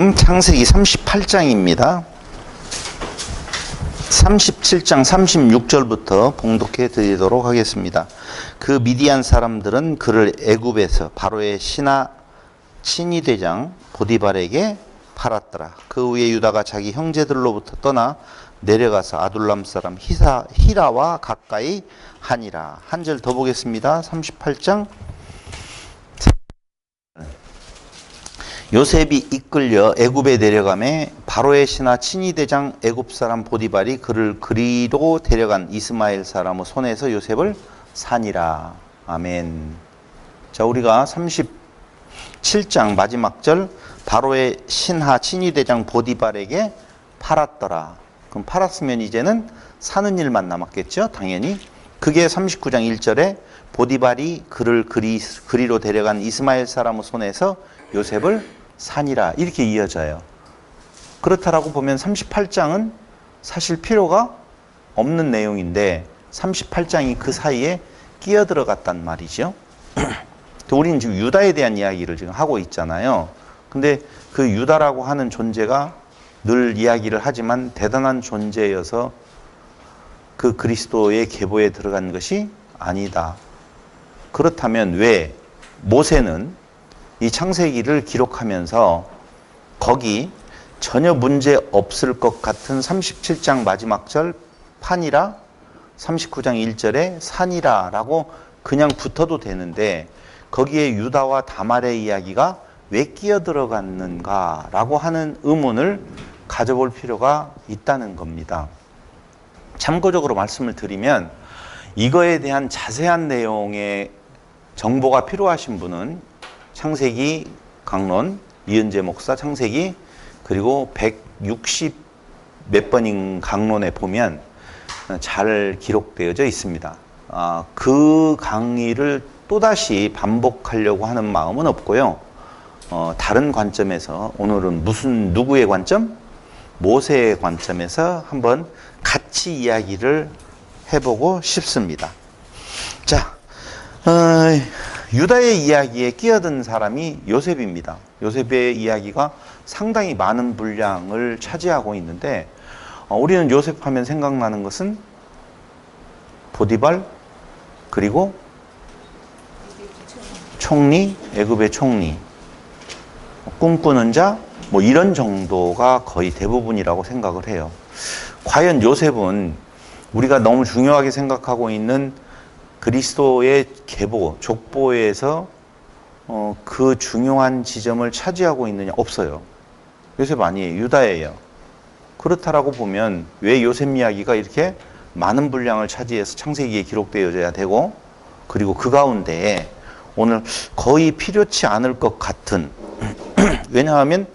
창세기 38장입니다. 37장 36절부터 봉독해 드리도록 하겠습니다. 그 미디안 사람들은 그를 애굽에서 바로의 신하 친위대장 보디발에게 팔았더라. 그 후에 유다가 자기 형제들로부터 떠나 내려가서 아둘람 사람 히라와 가까이 하니라. 한 절 더 보겠습니다. 38장. 요셉이 이끌려 애굽에 내려가매 바로의 신하 친위대장 애굽 사람 보디발이 그를 그리로 데려간 이스마엘 사람의 손에서 요셉을 사니라. 아멘. 자, 우리가 37장 마지막 절 바로의 신하 친위대장 보디발에게 팔았더라. 그럼 팔았으면 이제는 사는 일만 남았겠죠, 당연히. 그게 39장 1절에 보디발이 그를 그리로 데려간 이스마엘 사람의 손에서 요셉을 산이라 이렇게 이어져요. 그렇다라고 보면 38장은 사실 필요가 없는 내용인데 38장이 그 사이에 끼어 들어갔단 말이죠. 우리는 지금 유다에 대한 이야기를 지금 하고 있잖아요. 근데 그 유다라고 하는 존재가 늘 이야기를 하지만 대단한 존재여서 그 그리스도의 계보에 들어간 것이 아니다. 그렇다면 왜 모세는 이 창세기를 기록하면서 거기 전혀 문제 없을 것 같은 37장 마지막 절 판이라 39장 1절에 산이라 라고 그냥 붙어도 되는데 거기에 유다와 다말의 이야기가 왜 끼어 들어갔는가 라고 하는 의문을 가져볼 필요가 있다는 겁니다. 참고적으로 말씀을 드리면 이거에 대한 자세한 내용의 정보가 필요하신 분은 창세기 강론, 이은재 목사 창세기 그리고 160 몇 번인 강론에 보면 잘 기록되어져 있습니다. 그 강의를 또다시 반복하려고 하는 마음은 없고요. 다른 관점에서 오늘은 누구의 관점? 모세의 관점에서 한번 같이 이야기를 해보고 싶습니다. 자, 유다의 이야기에 끼어든 사람이 요셉입니다. 요셉의 이야기가 상당히 많은 분량을 차지하고 있는데 우리는 요셉 하면 생각나는 것은 보디발 그리고 총리, 애굽의 총리, 꿈꾸는 자 뭐 이런 정도가 거의 대부분이라고 생각을 해요. 과연 요셉은 우리가 너무 중요하게 생각하고 있는 그리스도의 계보, 족보에서 그 중요한 지점을 차지하고 있느냐? 없어요. 요셉 아니에요. 유다예요. 그렇다라고 보면 왜 요셉 이야기가 이렇게 많은 분량을 차지해서 창세기에 기록되어져야 되고 그리고 그 가운데에 오늘 거의 필요치 않을 것 같은 왜냐하면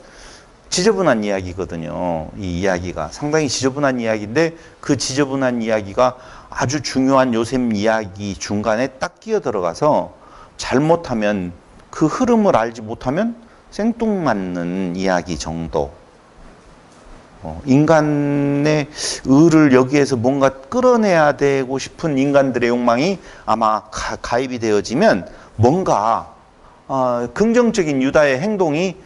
지저분한 이야기거든요. 이 이야기가 상당히 지저분한 이야기인데 그 지저분한 이야기가 아주 중요한 요셉 이야기 중간에 딱 끼어 들어가서 잘못하면 그 흐름을 알지 못하면 생뚱맞는 이야기 정도. 인간의 의를 여기에서 뭔가 끌어내야 되고 싶은 인간들의 욕망이 아마 가입이 되어지면 뭔가 긍정적인 유다의 행동이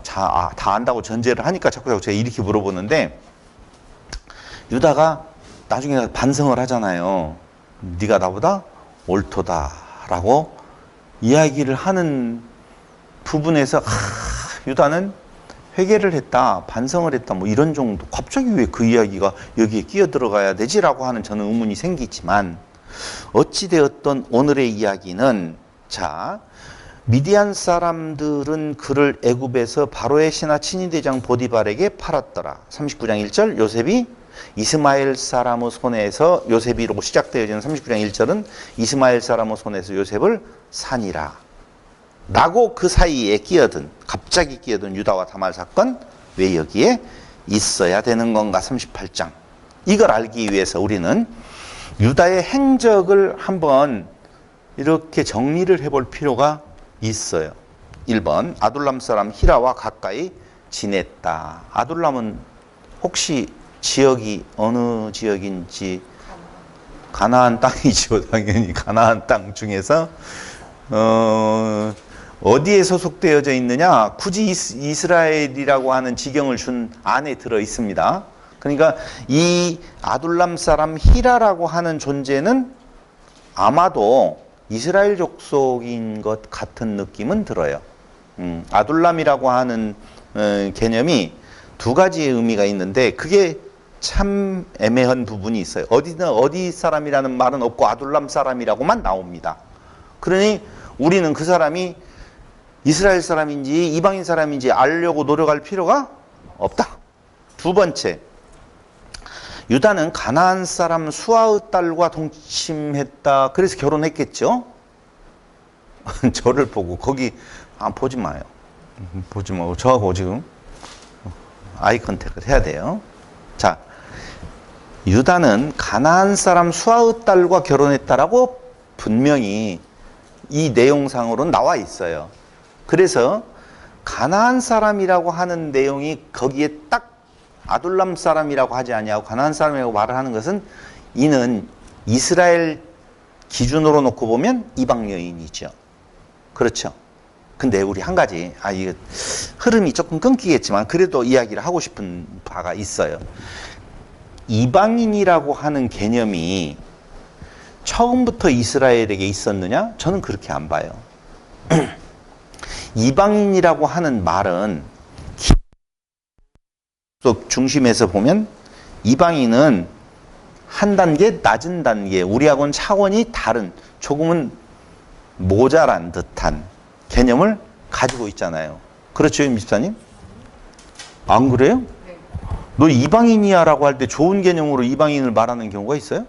다 안다고 전제를 하니까 자꾸 제가 이렇게 물어보는데 유다가 나중에 반성을 하잖아요. 네가 나보다 옳도다라고 이야기를 하는 부분에서 유다는 회개를 했다, 반성을 했다, 뭐 이런 정도. 갑자기 왜 그 이야기가 여기에 끼어 들어가야 되지라고 하는 저는 의문이 생기지만 어찌되었던 오늘의 이야기는 자. 미디안 사람들은 그를 애굽에서 바로의 신하 친위대장 보디발에게 팔았더라. 39장 1절 요셉이 이스마엘 사람의 손에서 요셉이라고 시작되어지는 39장 1절은 이스마엘 사람의 손에서 요셉을 사니라. 라고 그 사이에 갑자기 끼어든 유다와 다말 사건 왜 여기에 있어야 되는 건가 38장. 이걸 알기 위해서 우리는 유다의 행적을 한번 이렇게 정리를 해볼 필요가 있어요. 1번 아둘람 사람 히라와 가까이 지냈다. 아둘람은 혹시 지역이 어느 지역인지 가나안 땅이죠. 당연히 가나안 땅 중에서 어디에 소속되어져 있느냐? 굳이 이스라엘이라고 하는 지경을 준 안에 들어 있습니다. 그러니까 이 아둘람 사람 히라라고 하는 존재는 아마도 이스라엘 족속인 것 같은 느낌은 들어요. 아둘람이라고 하는 개념이 두 가지의 의미가 있는데 그게 참 애매한 부분이 있어요. 어디 사람이라는 말은 없고 아둘람 사람이라고만 나옵니다. 그러니 우리는 그 사람이 이스라엘 사람인지 이방인 사람인지 알려고 노력할 필요가 없다. 두 번째, 유다는 가나안 사람 수아의 딸과 동침했다. 그래서 결혼했겠죠. 저를 보고 거기 보지 마요. 보지 마고 저하고 지금 아이 컨택을 해야 돼요. 자, 유다는 가나안 사람 수아의 딸과 결혼했다라고 분명히 이 내용상으로는 나와 있어요. 그래서 가나안 사람이라고 하는 내용이 거기에 딱 아둘람 사람이라고 하지 아니하고 가나안 사람이라고 말을 하는 것은 이는 이스라엘 기준으로 놓고 보면 이방 여인이죠. 그렇죠. 근데 우리 한 가지, 이거 흐름이 조금 끊기겠지만 그래도 이야기를 하고 싶은 바가 있어요. 이방인이라고 하는 개념이 처음부터 이스라엘에게 있었느냐? 저는 그렇게 안 봐요. 이방인이라고 하는 말은 중심에서 보면 이방인은 한 단계 낮은 단계, 우리하고는 차원이 다른, 조금은 모자란 듯한 개념을 가지고 있잖아요. 그렇죠, 임 집사님? 안 그래요? 네. 너 이방인이야 라고 할 때 좋은 개념으로 이방인을 말하는 경우가 있어요?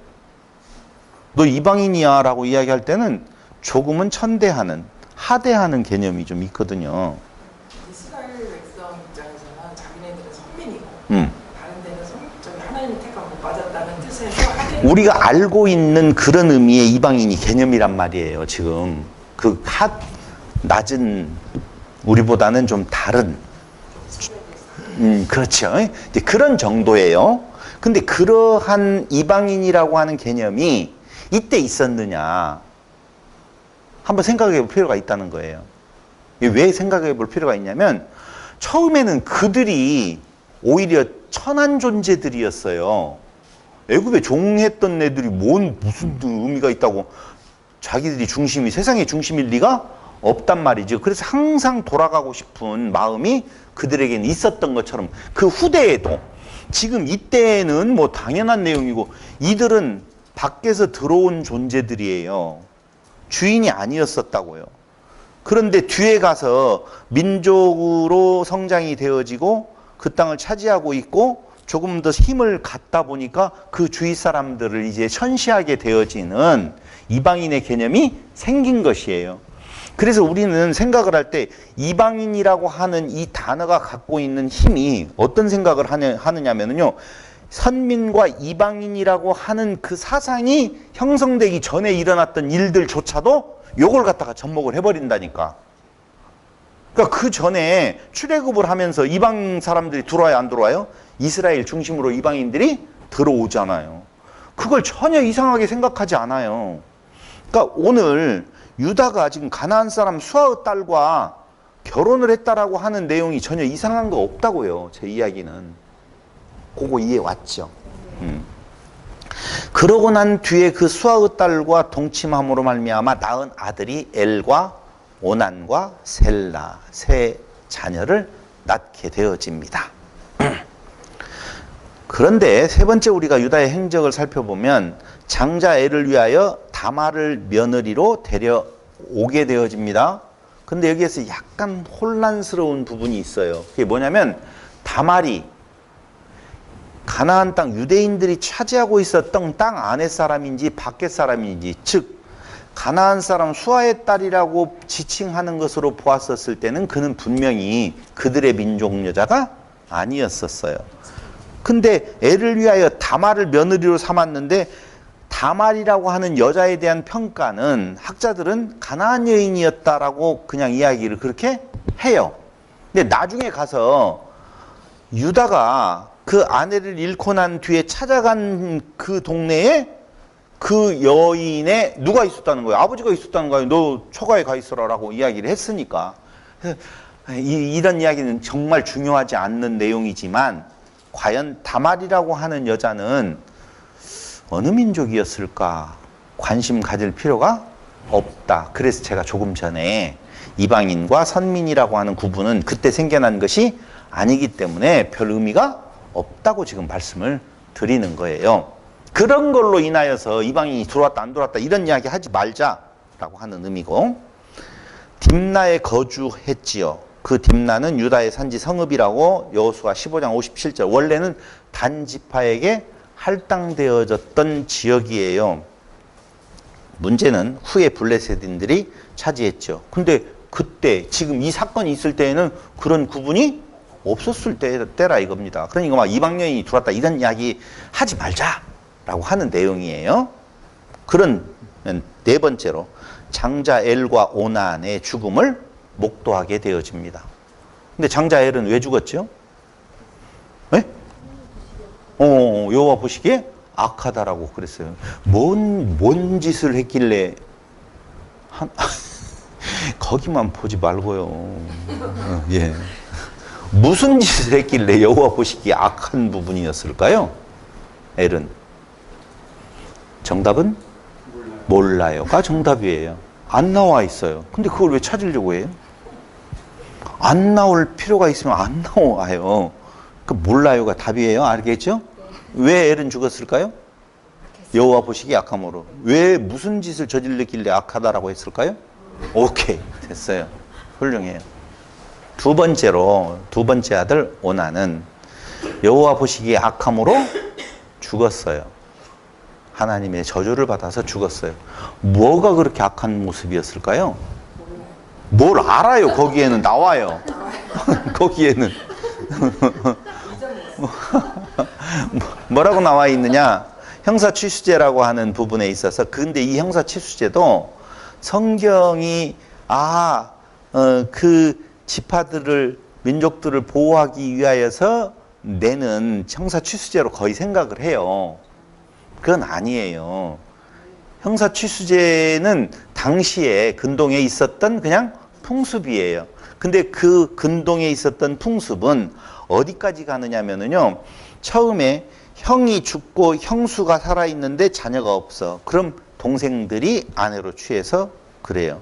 너 이방인이야 라고 이야기할 때는 조금은 천대하는, 하대하는 개념이 좀 있거든요. 이스라엘 백성 입장에서는 자기네들은 선민이고 다른 데는 저기 하나님의 택함 못 받았다는 뜻에서 우리가 알고 있는 그런 의미의 이방인이 개념이란 말이에요. 지금 그 낮은, 우리보다는 좀 다른, 그렇죠. 이제 그런 정도예요. 근데 그러한 이방인이라고 하는 개념이 이때 있었느냐 한번 생각해 볼 필요가 있다는 거예요. 왜 생각해 볼 필요가 있냐면 처음에는 그들이 오히려 천한 존재들이었어요. 애굽에 종했던 애들이 무슨 의미가 있다고, 자기들이 중심이, 세상의 중심일 리가 없단 말이죠. 그래서 항상 돌아가고 싶은 마음이 그들에게는 있었던 것처럼 그 후대에도, 지금 이때는 뭐 당연한 내용이고, 이들은 밖에서 들어온 존재들이에요. 주인이 아니었었다고요. 그런데 뒤에 가서 민족으로 성장이 되어지고 그 땅을 차지하고 있고 조금 더 힘을 갖다 보니까 그 주위 사람들을 이제 천시하게 되어지는 이방인의 개념이 생긴 것이에요. 그래서 우리는 생각을 할 때 이방인이라고 하는 이 단어가 갖고 있는 힘이 어떤 생각을 하느냐면요, 선민과 이방인이라고 하는 그 사상이 형성되기 전에 일어났던 일들조차도 요걸 갖다가 접목을 해버린다니까. 그러니까 그 전에 출애굽을 하면서 이방 사람들이 들어와요, 안 들어와요? 이스라엘 중심으로 이방인들이 들어오잖아요. 그걸 전혀 이상하게 생각하지 않아요. 그러니까 오늘 유다가 지금 가나안 사람 수아의 딸과 결혼을 했다라고 하는 내용이 전혀 이상한 거 없다고요. 제 이야기는. 그거 이해 왔죠. 그러고 난 뒤에 그 수아의 딸과 동침함으로 말미암아 낳은 아들이 엘과 오난과 셀라 세 자녀를 낳게 되어집니다. 그런데 세 번째 우리가 유다의 행적을 살펴보면 장자 엘을 위하여 다말을 며느리로 데려오게 되어집니다. 근데 여기에서 약간 혼란스러운 부분이 있어요. 그게 뭐냐면 다말이 가나안 땅, 유대인들이 차지하고 있었던 땅 안의 사람인지 밖의 사람인지, 즉 가나안 사람 수아의 딸이라고 지칭하는 것으로 보았었을 때는 그는 분명히 그들의 민족 여자가 아니었었어요. 근데 애를 위하여 다말을 며느리로 삼았는데 다말이라고 하는 여자에 대한 평가는 학자들은 가나안 여인이었다라고 그냥 이야기를 그렇게 해요. 근데 나중에 가서 유다가 그 아내를 잃고 난 뒤에 찾아간 그 동네에 그 여인의 누가 있었다는 거예요? 아버지가 있었다는 거예요. 너 처가에 가 있어라라고 이야기를 했으니까. 그래서 이런 이야기는 정말 중요하지 않는 내용이지만 과연 다말이라고 하는 여자는 어느 민족이었을까? 관심 가질 필요가 없다. 그래서 제가 조금 전에 이방인과 선민이라고 하는 구분은 그때 생겨난 것이 아니기 때문에 별 의미가 없다고 지금 말씀을 드리는 거예요. 그런 걸로 인하여서 이방인이 들어왔다 안 들어왔다 이런 이야기 하지 말자라고 하는 의미고, 딥나에 거주했지요. 그 딥나는 유다의 산지 성읍이라고 여호수아 15장 57절, 원래는 단 지파에게 할당되어졌던 지역이에요. 문제는 후에 블레셋인들이 차지했죠. 근데 그때 지금 이 사건이 있을 때에는 그런 구분이 없었을 때라 이겁니다. 그러니까 막 이방 여인이 들어왔다 이런 이야기 하지 말자라고 하는 내용이에요. 그런 네 번째로 장자 엘과 오난의 죽음을 목도하게 되어집니다. 근데 장자 엘은 왜 죽었죠? 네? 여호와 보시기에 악하다라고 그랬어요. 뭔 짓을 했길래 거기만 보지 말고요. 예. 무슨 짓을 했길래 여호와 보시기에 악한 부분이었을까요? 엘은 정답은 몰라요가 정답이에요. 안 나와 있어요. 근데 그걸 왜 찾으려고 해요? 안 나올 필요가 있으면 안 나와요. 그 몰라요가 답이에요. 알겠죠? 왜 엘은 죽었을까요? 여호와 보시기에 악함으로. 왜 무슨 짓을 저질렀길래 악하다라고 했을까요? 오케이, 됐어요. 훌륭해요. 두 번째 아들 오난은 여호와 보시기에 악함으로 죽었어요. 하나님의 저주를 받아서 죽었어요. 뭐가 그렇게 악한 모습이었을까요? 뭘 알아요? 거기에는 나와요. 거기에는 뭐라고 나와 있느냐? 형사취수제라고 하는 부분에 있어서, 근데 이 형사취수제도 성경이 그 지파들을, 민족들을 보호하기 위하여서 내는 형사취수제로 거의 생각을 해요. 그건 아니에요. 형사취수제는 당시에 근동에 있었던 그냥 풍습이에요. 근데 그 근동에 있었던 풍습은 어디까지 가느냐면요, 처음에 형이 죽고 형수가 살아있는데 자녀가 없어. 그럼 동생들이 아내로 취해서 그래요.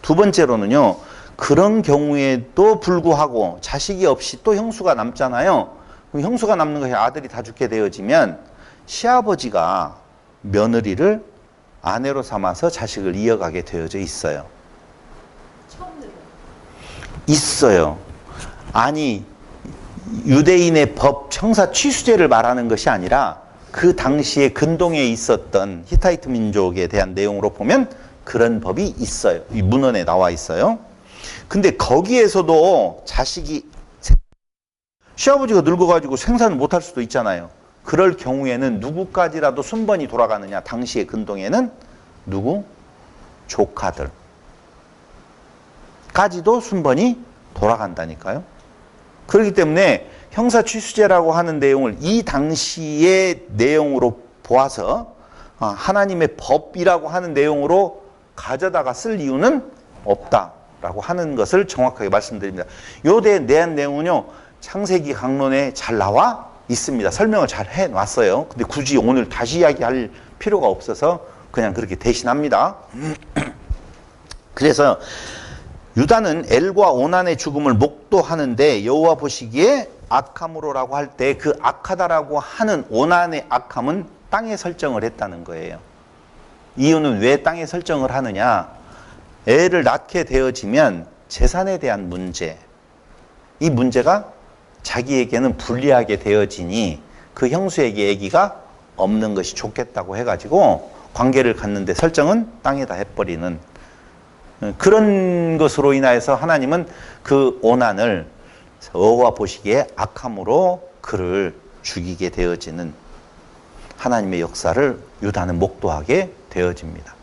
두 번째로는요, 그런 경우에도 불구하고 자식이 없이 또 형수가 남잖아요. 그럼 형수가 남는 것이 아들이 다 죽게 되어지면 시아버지가 며느리를 아내로 삼아서 자식을 이어가게 되어져 있어요. 있어요. 아니, 유대인의 법 형사 취수제를 말하는 것이 아니라 그 당시에 근동에 있었던 히타이트 민족에 대한 내용으로 보면 그런 법이 있어요. 이 문헌에 나와 있어요. 근데 거기에서도 자식이, 시아버지가 늙어가지고 생산을 못할 수도 있잖아요. 그럴 경우에는 누구까지라도 순번이 돌아가느냐? 당시의 근동에는 누구? 조카들 까지도 순번이 돌아간다니까요. 그렇기 때문에 형사취수제라고 하는 내용을 이 당시의 내용으로 보아서 하나님의 법이라고 하는 내용으로 가져다가 쓸 이유는 없다라고 하는 것을 정확하게 말씀드립니다. 요 대한 내용은요, 창세기 강론에 잘 나와 있습니다. 설명을 잘 해놨어요. 근데 굳이 오늘 다시 이야기할 필요가 없어서 그냥 그렇게 대신합니다. 그래서 유다는 엘과 오난의 죽음을 목도하는데 여호와 보시기에 악함으로라고 할 때 그 악하다라고 하는 오난의 악함은 땅에 설정을 했다는 거예요. 이유는 왜 땅에 설정을 하느냐? 애를 낳게 되어지면 재산에 대한 문제, 이 문제가 자기에게는 불리하게 되어지니 그 형수에게 아기가 없는 것이 좋겠다고 해가지고 관계를 갖는데 설정은 땅에다 해버리는 그런 것으로 인하여서 하나님은 그 오난을 여호와 보시기에 악함으로 그를 죽이게 되어지는 하나님의 역사를 유다는 목도하게 되어집니다.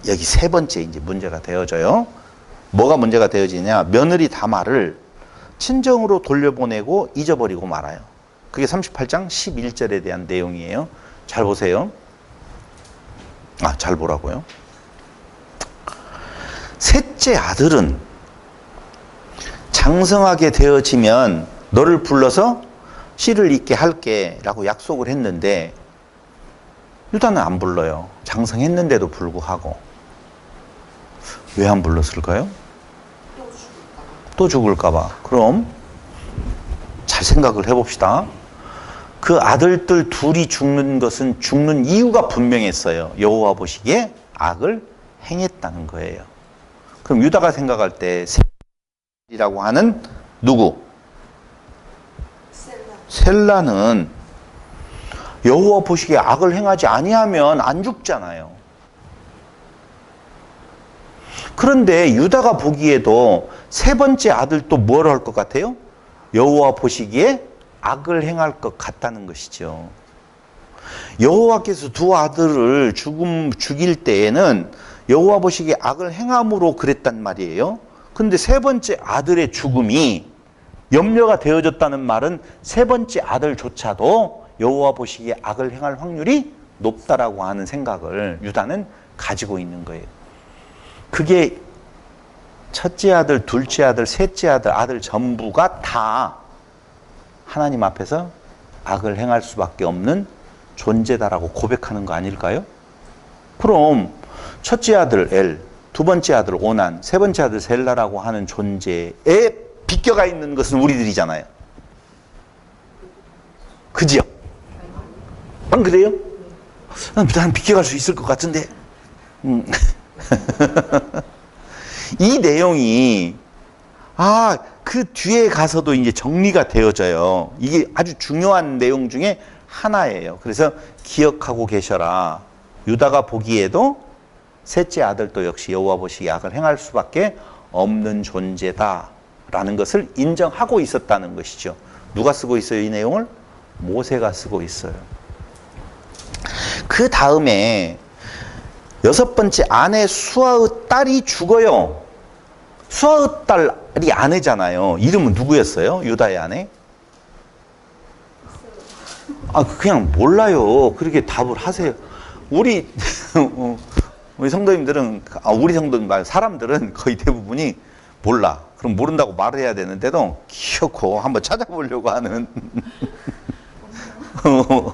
여기 세 번째 이제 문제가 되어져요. 뭐가 문제가 되어지냐? 며느리 다말을 친정으로 돌려보내고 잊어버리고 말아요. 그게 38장 11절에 대한 내용이에요. 잘 보세요. 아, 잘 보라고요. 셋째 아들은 장성하게 되어지면 너를 불러서 씨를 잇게 할게 라고 약속을 했는데 유다는 안 불러요. 장성했는데도 불구하고. 왜 안 불렀을까요? 또 죽을까 봐. 그럼 잘 생각을 해봅시다. 그 아들들 둘이 죽는 것은 죽는 이유가 분명했어요. 여호와 보시기에 악을 행했다는 거예요. 그럼 유다가 생각할 때 셀라라고 하는 누구? 셀라는 여호와 보시기에 악을 행하지 아니하면 안 죽잖아요. 그런데 유다가 보기에도 세 번째 아들도 뭘 할 것 같아요? 여호와 보시기에 악을 행할 것 같다는 것이죠. 여호와께서 두 아들을 죽일 때에는 여호와 보시기에 악을 행함으로 그랬단 말이에요. 그런데 세 번째 아들의 죽음이 염려가 되어졌다는 말은 세 번째 아들조차도 여호와 보시기에 악을 행할 확률이 높다라고 하는 생각을 유다는 가지고 있는 거예요. 그게 첫째 아들, 둘째 아들, 셋째 아들, 아들 전부가 다 하나님 앞에서 악을 행할 수밖에 없는 존재다라고 고백하는 거 아닐까요? 그럼 첫째 아들 엘, 두 번째 아들 오난, 세 번째 아들 셀라라고 하는 존재에 비껴가 있는 것은 우리들이잖아요. 그지요? 안 그래요? 나는 비껴갈 수 있을 것 같은데. 이 내용이 그 뒤에 가서도 이제 정리가 되어져요. 이게 아주 중요한 내용 중에 하나예요. 그래서 기억하고 계셔라. 유다가 보기에도 셋째 아들도 역시 여호와 보시기에 악을 행할 수밖에 없는 존재다라는 것을 인정하고 있었다는 것이죠. 누가 쓰고 있어요, 이 내용을? 모세가 쓰고 있어요. 그 다음에 여섯 번째 아내 수아의 딸이 죽어요. 수아의 딸이 아내잖아요. 이름은 누구였어요? 유다의 아내? 그냥 몰라요. 그렇게 답을 하세요. 우리 성도님들은, 우리 성도님 말고 사람들은 거의 대부분이 몰라. 그럼 모른다고 말해야 되는데도 기어코 한번 찾아보려고 하는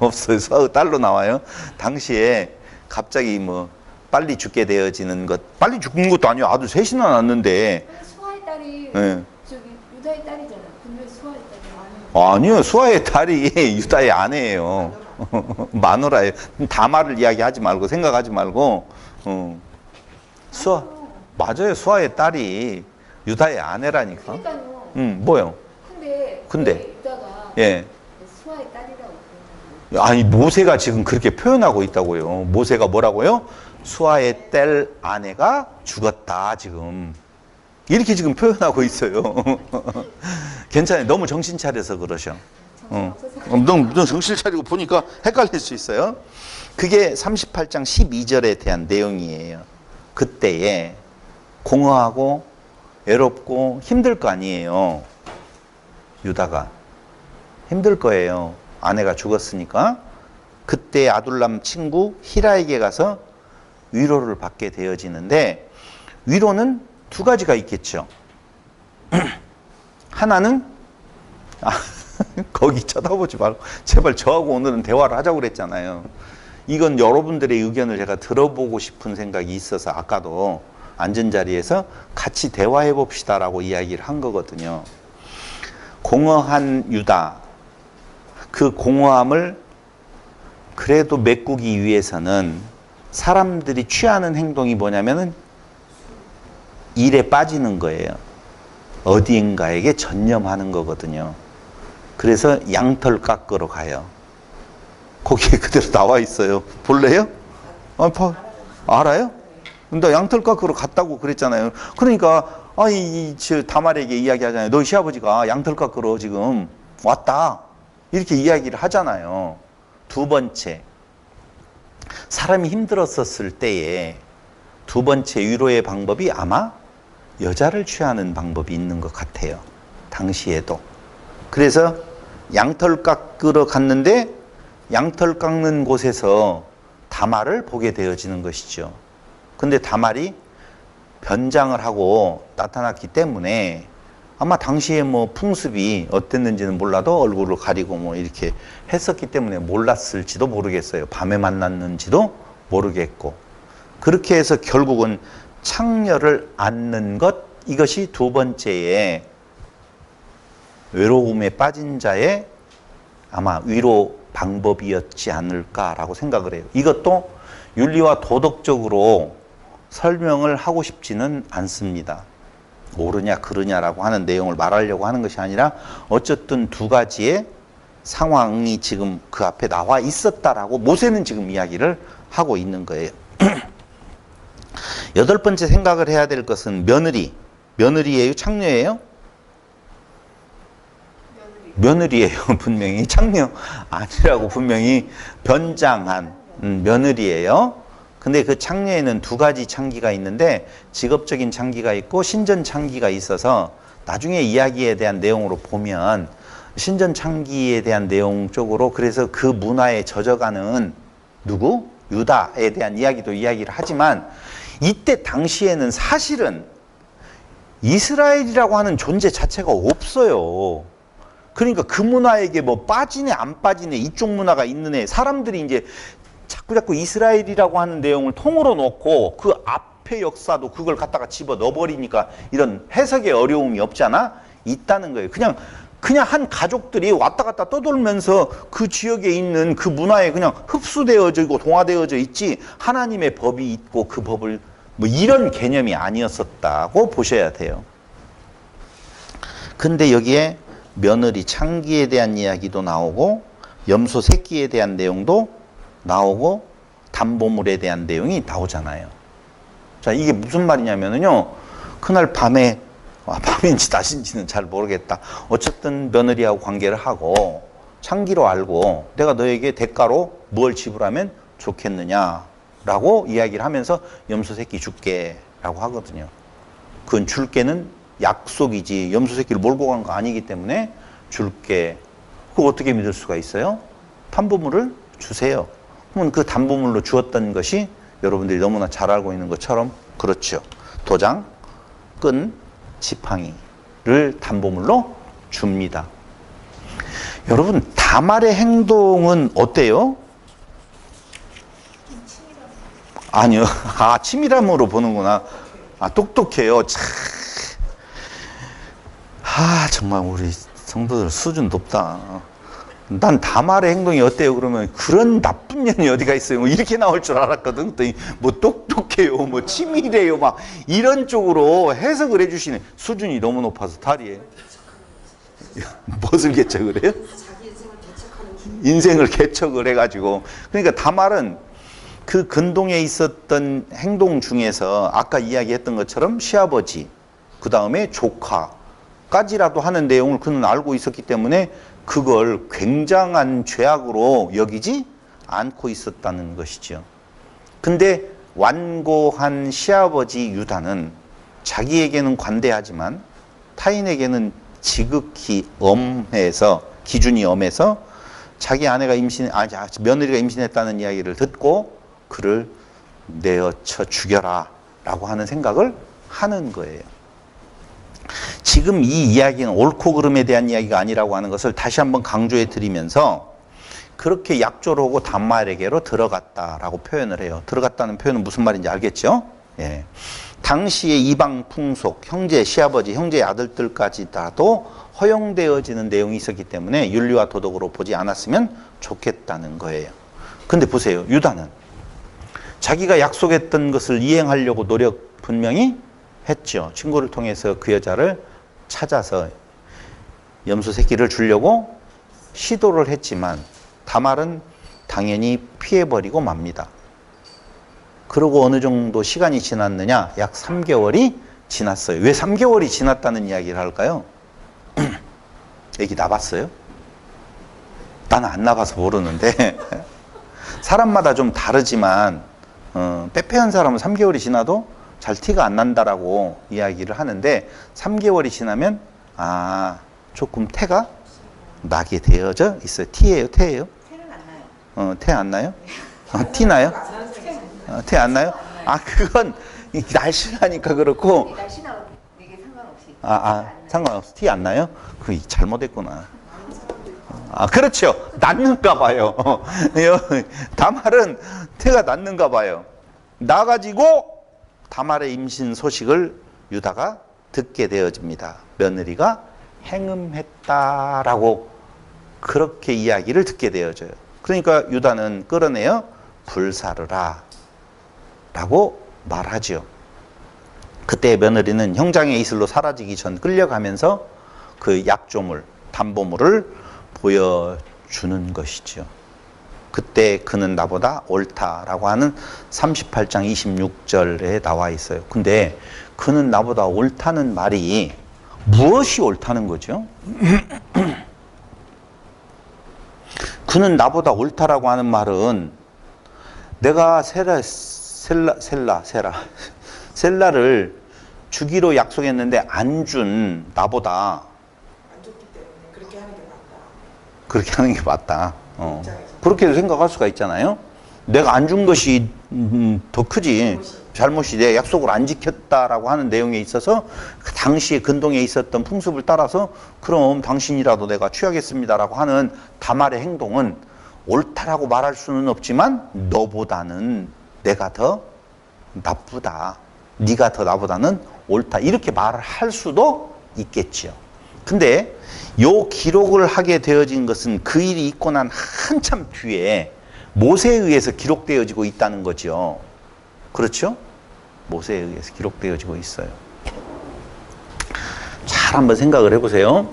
없어요. 수아의 딸로 나와요. 당시에 갑자기 빨리 죽게 되어지는 것, 빨리 죽는 것도 아니요. 아들 셋이나 낳았는데. 수아의 딸이 네. 저기 유다의 딸이잖아. 근데 수아의 딸이 아니요. 수아의 딸이 유다의 아내예요. 마누라예요. 다말을 이야기하지 말고 생각하지 말고. 수아 맞아요. 수아의 딸이 유다의 아내라니까. 그러니까요. 뭐요? 근데 왜 유다가 예. 수아의 딸이라고 그러잖아요. 아니 모세가 지금 그렇게 표현하고 있다고요. 모세가 뭐라고요? 수아의 딸 아내가 죽었다 지금 이렇게 지금 표현하고 있어요. 괜찮아요. 너무 정신 차려서 그러셔. 너무 정신 차리고 보니까 헷갈릴 수 있어요. 그게 38장 12절에 대한 내용이에요. 그때에 공허하고 외롭고 힘들 거 아니에요. 유다가 힘들 거예요. 아내가 죽었으니까. 그때 아둘람 친구 히라에게 가서 위로를 받게 되어지는데 위로는 두 가지가 있겠죠. 하나는 거기 쳐다보지 말고 제발 저하고 오늘은 대화를 하자고 그랬잖아요. 이건 여러분들의 의견을 제가 들어보고 싶은 생각이 있어서 아까도 앉은 자리에서 같이 대화해 봅시다라고 이야기를 한 거거든요. 공허한 유다, 그 공허함을 그래도 메꾸기 위해서는 사람들이 취하는 행동이 뭐냐면은 일에 빠지는 거예요. 어디인가에게 전념하는 거거든요. 그래서 양털 깎으러 가요. 거기에 그대로 나와 있어요. 볼래요? 알아요? 근데 양털 깎으러 갔다고 그랬잖아요. 그러니까 저 다말에게 이야기하잖아요. 너 시아버지가 양털 깎으러 지금 왔다. 이렇게 이야기를 하잖아요. 두 번째, 사람이 힘들었었을 때에 두 번째 위로의 방법이 아마 여자를 취하는 방법이 있는 것 같아요. 당시에도. 그래서 양털 깎으러 갔는데 양털 깎는 곳에서 다말을 보게 되어지는 것이죠. 근데 다말이 변장을 하고 나타났기 때문에 아마 당시에 뭐 풍습이 어땠는지는 몰라도 얼굴을 가리고 뭐 이렇게 했었기 때문에 몰랐을지도 모르겠어요. 밤에 만났는지도 모르겠고. 그렇게 해서 결국은 창녀를 안는 것, 이것이 두 번째의 외로움에 빠진 자의 아마 위로 방법이었지 않을까라고 생각을 해요. 이것도 윤리와 도덕적으로 설명을 하고 싶지는 않습니다. 옳으냐 그르냐라고 하는 내용을 말하려고 하는 것이 아니라 어쨌든 두 가지의 상황이 지금 그 앞에 나와 있었다라고 모세는 지금 이야기를 하고 있는 거예요. 여덟 번째 생각을 해야 될 것은 며느리. 며느리예요? 창녀예요? 며느리예요. 분명히 창녀 아니라고 분명히 변장한 며느리예요. 근데 그 창녀에는 두 가지 창기가 있는데 직업적인 창기가 있고 신전 창기가 있어서 나중에 이야기에 대한 내용으로 보면 신전 창기에 대한 내용 쪽으로 그래서 그 문화에 젖어가는 누구? 유다에 대한 이야기도 이야기를 하지만 이때 당시에는 사실은 이스라엘이라고 하는 존재 자체가 없어요. 그러니까 그 문화에게 뭐 빠지네 안 빠지네 이쪽 문화가 있는 애 사람들이 이제 자꾸 이스라엘이라고 하는 내용을 통으로 놓고 그 앞의 역사도 그걸 갖다가 집어 넣어버리니까 이런 해석의 어려움이 없잖아? 있다는 거예요. 그냥 한 가족들이 왔다 갔다 떠돌면서 그 지역에 있는 그 문화에 그냥 흡수되어지고 동화되어져 있지 하나님의 법이 있고 그 법을 뭐 이런 개념이 아니었었다고 보셔야 돼요. 근데 여기에 며느리 창기에 대한 이야기도 나오고 염소 새끼에 대한 내용도 나오고 담보물에 대한 내용이 나오잖아요. 자, 이게 무슨 말이냐면요. 그날 밤에 밤인지 낮인지는 잘 모르겠다. 어쨌든 며느리하고 관계를 하고 창기로 알고 내가 너에게 대가로 뭘 지불하면 좋겠느냐라고 이야기를 하면서 염소 새끼 줄게 라고 하거든요. 그건 줄게는 약속이지 염소 새끼를 몰고 간 거 아니기 때문에 줄게. 그거 어떻게 믿을 수가 있어요? 담보물을 주세요. 그러면 그 담보물로 주었던 것이 여러분들이 너무나 잘 알고 있는 것처럼 그렇죠. 도장, 끈, 지팡이를 담보물로 줍니다. 여러분 다말의 행동은 어때요? 아니요. 아, 치밀함으로 보는구나. 아, 똑똑해요. 참. 아, 정말 우리 성도들 수준 높다. 난 다말의 행동이 어때요? 그러면 그런 나쁜 년이 어디가 있어요? 뭐 이렇게 나올 줄 알았거든. 그랬더니 뭐 똑똑해요, 뭐 치밀해요, 막 이런 쪽으로 해석을 해주시는 수준이 너무 높아서 탈이에요. 무엇을 개척을 해요? 인생을 개척을 해가지고. 그러니까 다말은 그 근동에 있었던 행동 중에서 아까 이야기했던 것처럼 시아버지, 그 다음에 조카까지라도 하는 내용을 그는 알고 있었기 때문에 그걸 굉장한 죄악으로 여기지 않고 있었다는 것이죠. 근데 완고한 시아버지 유다는 자기에게는 관대하지만 타인에게는 지극히 엄해서 기준이 엄해서 자기 아내가 며느리가 임신했다는 이야기를 듣고 그를 내어쳐 죽여라 라고 하는 생각을 하는 거예요. 지금 이 이야기는 옳고 그름에 대한 이야기가 아니라고 하는 것을 다시 한번 강조해 드리면서 그렇게 약조로 하고 단말에게로 들어갔다라고 표현을 해요. 들어갔다는 표현은 무슨 말인지 알겠죠? 예. 당시의 이방 풍속, 형제, 시아버지, 형제의 아들들까지도 허용되어지는 내용이 있었기 때문에 윤리와 도덕으로 보지 않았으면 좋겠다는 거예요. 근데 보세요. 유다는 자기가 약속했던 것을 이행하려고 노력 분명히 했죠. 친구를 통해서 그 여자를 찾아서 염소 새끼를 주려고 시도를 했지만 다말은 당연히 피해버리고 맙니다. 그리고 어느 정도 시간이 지났느냐? 약 3개월이 지났어요. 왜 3개월이 지났다는 이야기를 할까요? 애기 낳았어요? 나는 안 낳아서 모르는데 사람마다 좀 다르지만 빼빼한 사람은 3개월이 지나도 잘 티가 안 난다라고 이야기를 하는데 3개월이 지나면 조금 태가 나게 되어져 있어요. 티예요? 태예요? 태는 안 나요. 태 안 나요? 티 나요? 안 나는 생각이 티 안 나요? 아, 그건 날씬하니까 그렇고. 날씬하고 이게 상관없이. 상관없어. 티 안 나요? 그 잘못했구나. 아, 그렇죠. 낫는가 봐요. 다말은 태가 낫는가 봐요. 나가지고 다말의 임신 소식을 유다가 듣게 되어집니다. 며느리가 행음했다라고 그렇게 이야기를 듣게 되어져요. 그러니까 유다는 끌어내어 불사르라 라고 말하죠. 그때 며느리는 형장의 이슬로 사라지기 전 끌려가면서 그 약조물, 담보물을 보여주는 것이죠. 그때 그는 나보다 옳다라고 하는 38장 26절에 나와 있어요. 근데 그는 나보다 옳다는 말이 무엇이 옳다는 거죠? 그는 나보다 옳다라고 하는 말은 내가 셀라를 주기로 약속했는데 안 준 나보다 안 좋기 때문에 그렇게 하는 게 맞다. 그렇게 하는 게 맞다. 그렇게도 생각할 수가 있잖아요. 내가 안 준 것이 더 크지. 잘못이 내 약속을 안 지켰다라고 하는 내용에 있어서 그 당시에 근동에 있었던 풍습을 따라서 그럼 당신이라도 내가 취하겠습니다라고 하는 다말의 행동은 옳다라고 말할 수는 없지만 너보다는 내가 더 나쁘다. 네가 더 나보다는 옳다. 이렇게 말을 할 수도 있겠지요. 근데 요 기록을 하게 되어진 것은 그 일이 있고 난 한참 뒤에 모세에 의해서 기록되어지고 있다는 거죠. 그렇죠? 모세에 의해서 기록되어지고 있어요. 잘 한번 생각을 해보세요.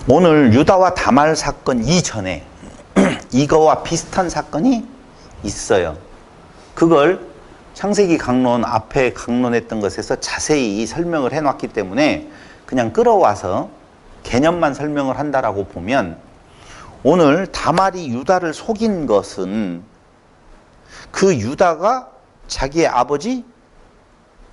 오늘 유다와 다말 사건 이전에 이거와 비슷한 사건이 있어요. 그걸 창세기 강론 앞에 강론했던 것에서 자세히 설명을 해놨기 때문에 그냥 끌어와서 개념만 설명을 한다라고 보면 오늘 다말이 유다를 속인 것은 그 유다가 자기의 아버지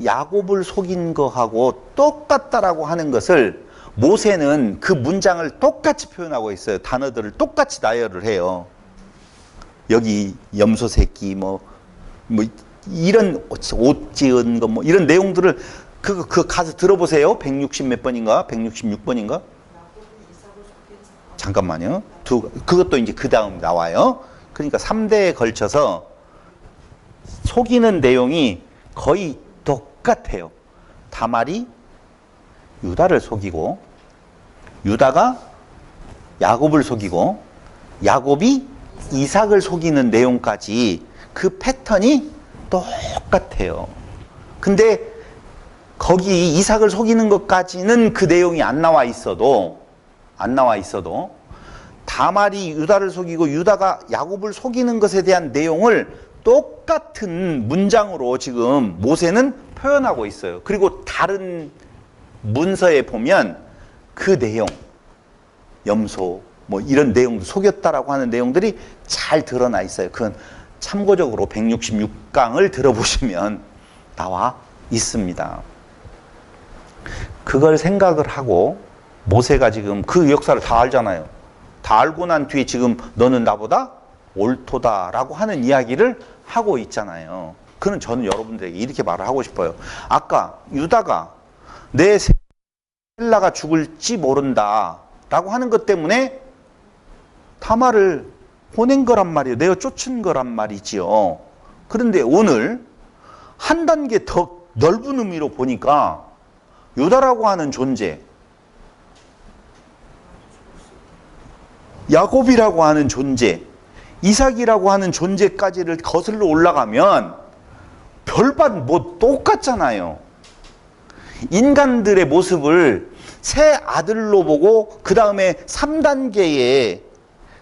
야곱을 속인 거하고 똑같다라고 하는 것을 모세는 그 문장을 똑같이 표현하고 있어요. 단어들을 똑같이 나열을 해요. 여기 염소 새끼 뭐 이런 옷 지은 거 뭐 이런 내용들을 그 가서 들어보세요. 160 몇 번인가? 166번인가? 잠깐만요. 그것도 이제 그 다음 나와요. 그러니까 3대에 걸쳐서 속이는 내용이 거의 똑같아요. 다말이 유다를 속이고 유다가 야곱을 속이고 야곱이 이삭을 속이는 내용까지 그 패턴이 똑같아요. 근데 거기 이삭을 속이는 것까지는 그 내용이 안 나와 있어도 다말이 유다를 속이고 유다가 야곱을 속이는 것에 대한 내용을 똑같은 문장으로 지금 모세는 표현하고 있어요. 그리고 다른 문서에 보면 그 내용, 염소 뭐 이런 내용도 속였다라고 하는 내용들이 잘 드러나 있어요. 그건 참고적으로 166강을 들어보시면 나와 있습니다. 그걸 생각을 하고 모세가 지금 그 역사를 다 알잖아요. 다 알고 난 뒤에 지금 너는 나보다 옳도다라고 하는 이야기를 하고 있잖아요. 그는 저는 여러분들에게 이렇게 말을 하고 싶어요. 아까 유다가 내 셀라가 죽을지 모른다라고 하는 것 때문에 다말을 보낸 거란 말이에요. 내어 쫓은 거란 말이지요. 그런데 오늘 한 단계 더 넓은 의미로 보니까 유다라고 하는 존재, 야곱이라고 하는 존재, 이삭이라고 하는 존재까지를 거슬러 올라가면 별반 뭐 똑같잖아요. 인간들의 모습을 새 아들로 보고 그 다음에 3단계의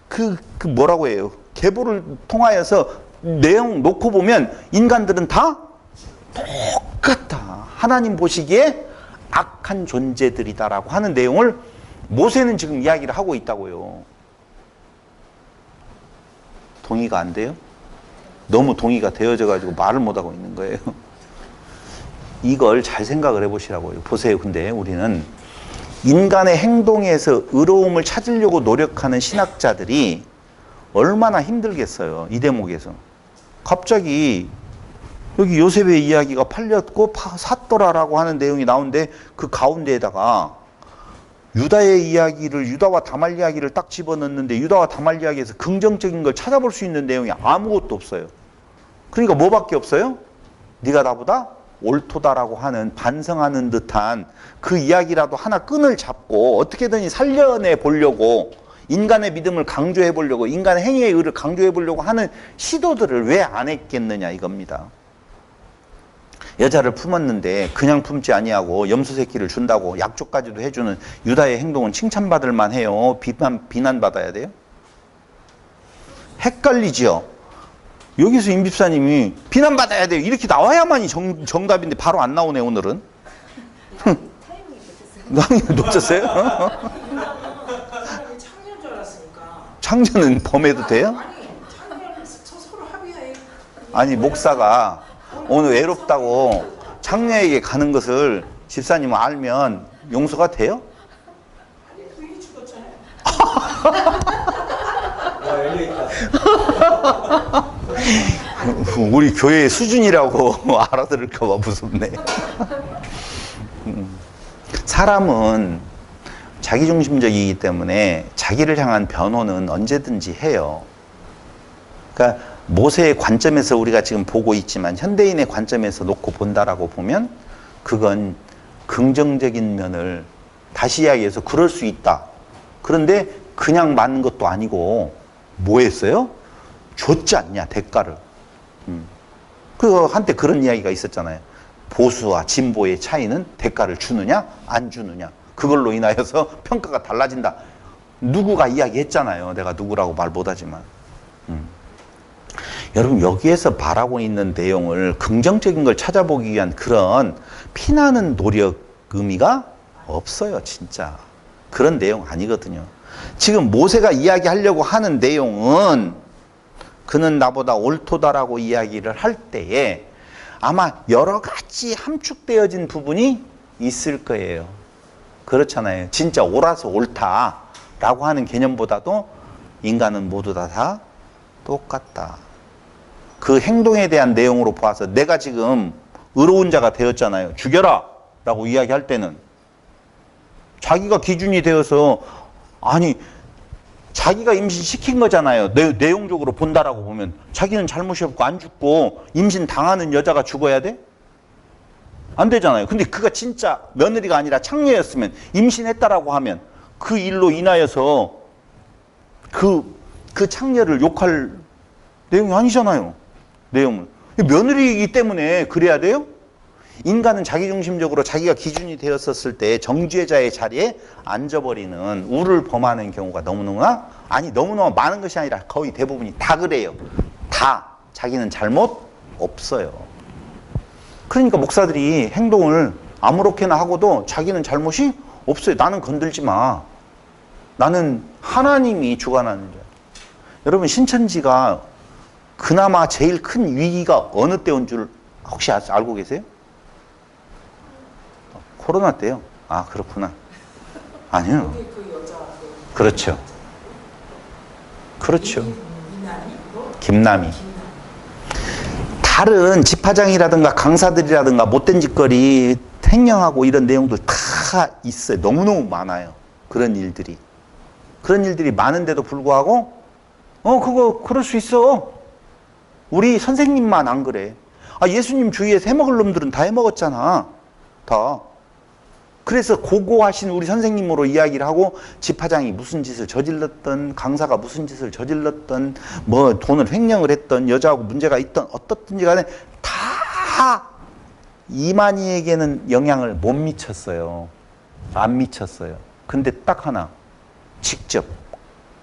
그 뭐라고 해요? 계보를 통하여서 내용 놓고 보면 인간들은 다 똑같다. 하나님 보시기에 악한 존재들이다라고 하는 내용을 모세는 지금 이야기를 하고 있다고요. 동의가 안 돼요? 너무 동의가 되어져 가지고 말을 못하고 있는 거예요. 이걸 잘 생각을 해보시라고요. 보세요. 근데 우리는 인간의 행동에서 의로움을 찾으려고 노력하는 신학자들이 얼마나 힘들겠어요. 이 대목에서. 갑자기 여기 요셉의 이야기가 팔렸고 샀더라라고 하는 내용이 나오는데 그 가운데에다가 유다의 이야기를, 유다와 다말 이야기를 딱 집어넣는데 유다와 다말 이야기에서 긍정적인 걸 찾아볼 수 있는 내용이 아무것도 없어요. 그러니까 뭐밖에 없어요? 네가 나보다 옳도다라고 하는 반성하는 듯한 그 이야기라도 하나 끈을 잡고 어떻게든 살려내 보려고, 인간의 믿음을 강조해 보려고, 인간의 행위의 의를 강조해 보려고 하는 시도들을 왜 안 했겠느냐 이겁니다. 여자를 품었는데 그냥 품지 아니하고 염소 새끼를 준다고 약조까지도 해주는 유다의 행동은 칭찬받을 만해요? 비난받아야 돼요? 헷갈리지요? 여기서 임 집사님이 비난받아야 돼요 이렇게 나와야만이 정답인데 바로 안 나오네 오늘은. 타이밍이 놓쳤어요? 놓쳤어요. 창녀인 줄 알았으니까. 창조는 범해도 돼요? 아니, 창녀를 서로 합의해. 아니 목사가 오늘 외롭다고 창녀에게 가는 것을 집사님은 알면 용서가 돼요? 아니, 부인이 죽었잖아요. 우리 교회의 수준이라고 알아들을까 봐 무섭네. 사람은 자기중심적이기 때문에 자기를 향한 변호는 언제든지 해요. 그러니까 모세의 관점에서 우리가 지금 보고 있지만 현대인의 관점에서 놓고 본다라고 보면 그건 긍정적인 면을, 다시 이야기해서 그럴 수 있다. 그런데 그냥 맞는 것도 아니고 뭐 했어요? 줬지 않냐 대가를. 그 한때 그런 이야기가 있었잖아요. 보수와 진보의 차이는 대가를 주느냐 안 주느냐, 그걸로 인하여서 평가가 달라진다. 누구가 이야기했잖아요. 내가 누구라고 말 못하지만. 여러분 여기에서 바라고 있는 내용을 긍정적인 걸 찾아보기 위한 그런 피나는 노력 의미가 없어요. 진짜 그런 내용 아니거든요. 지금 모세가 이야기하려고 하는 내용은 그는 나보다 옳도다라고 이야기를 할 때에 아마 여러 가지 함축되어진 부분이 있을 거예요. 그렇잖아요. 진짜 옳아서 옳다라고 하는 개념보다도 인간은 모두 다 똑같다. 그 행동에 대한 내용으로 봐서 내가 지금 의로운 자가 되었잖아요. 죽여라 라고 이야기할 때는 자기가 기준이 되어서, 아니 자기가 임신시킨 거잖아요. 내용적으로 본다라고 보면 자기는 잘못이 없고 안 죽고 임신 당하는 여자가 죽어야 돼? 안 되잖아요. 근데 그가 진짜 며느리가 아니라 창녀였으면, 임신했다라고 하면 그 일로 인하여서 그 창녀를 욕할 내용이 아니잖아요. 내용은 며느리이기 때문에 그래야 돼요? 인간은 자기중심적으로 자기가 기준이 되었었을 때 정죄자의 자리에 앉아버리는 우를 범하는 경우가 너무너무 많은 것이 아니라 거의 대부분이 다 그래요. 다 자기는 잘못 없어요. 그러니까 목사들이 행동을 아무렇게나 하고도 자기는 잘못이 없어요. 나는 건들지 마. 나는 하나님이 주관하는 자야. 여러분 신천지가 그나마 제일 큰 위기가 어느 때인 줄 혹시 알고 계세요? 코로나 때요. 아 그렇구나. 아니요. 거기 그 여자 그렇죠. 그렇죠. 이남이? 김남희. 다른 집화장이라든가 강사들이라든가 못된 짓거리 횡령하고 이런 내용들 다 있어요. 너무너무 많아요. 그런 일들이 많은데도 불구하고 그거 그럴 수 있어. 우리 선생님만 안 그래. 예수님 주위에서 해먹을 놈들은 다 해먹었잖아. 다. 그래서 고고하신 우리 선생님으로 이야기를 하고 집화장이 무슨 짓을 저질렀던, 강사가 무슨 짓을 저질렀던, 뭐 돈을 횡령을 했던, 여자하고 문제가 있던 어떻든지 간에 다 이만희에게는 영향을 못 미쳤어요. 안 미쳤어요. 근데 딱 하나 직접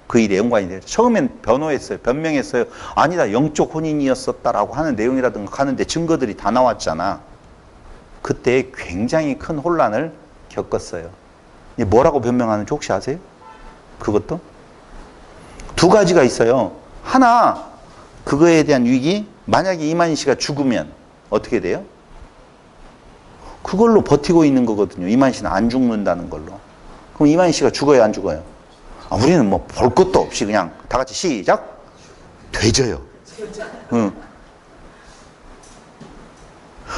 그 일에 연관이 되죠. 처음엔 변호했어요. 변명했어요. 아니다 영적 혼인이었었다라고 하는 내용이라든가 하는데 증거들이 다 나왔잖아. 그때 굉장히 큰 혼란을 겪었어요. 뭐라고 변명하는지 혹시 아세요? 그것도? 두 가지가 있어요. 하나, 그거에 대한 위기, 만약에 이만희 씨가 죽으면 어떻게 돼요? 그걸로 버티고 있는 거거든요. 이만희 씨는 안 죽는다는 걸로. 그럼 이만희 씨가 죽어요, 안 죽어요? 우리는 뭐 볼 것도 없이 그냥 다 같이 시작. 되져요. 응.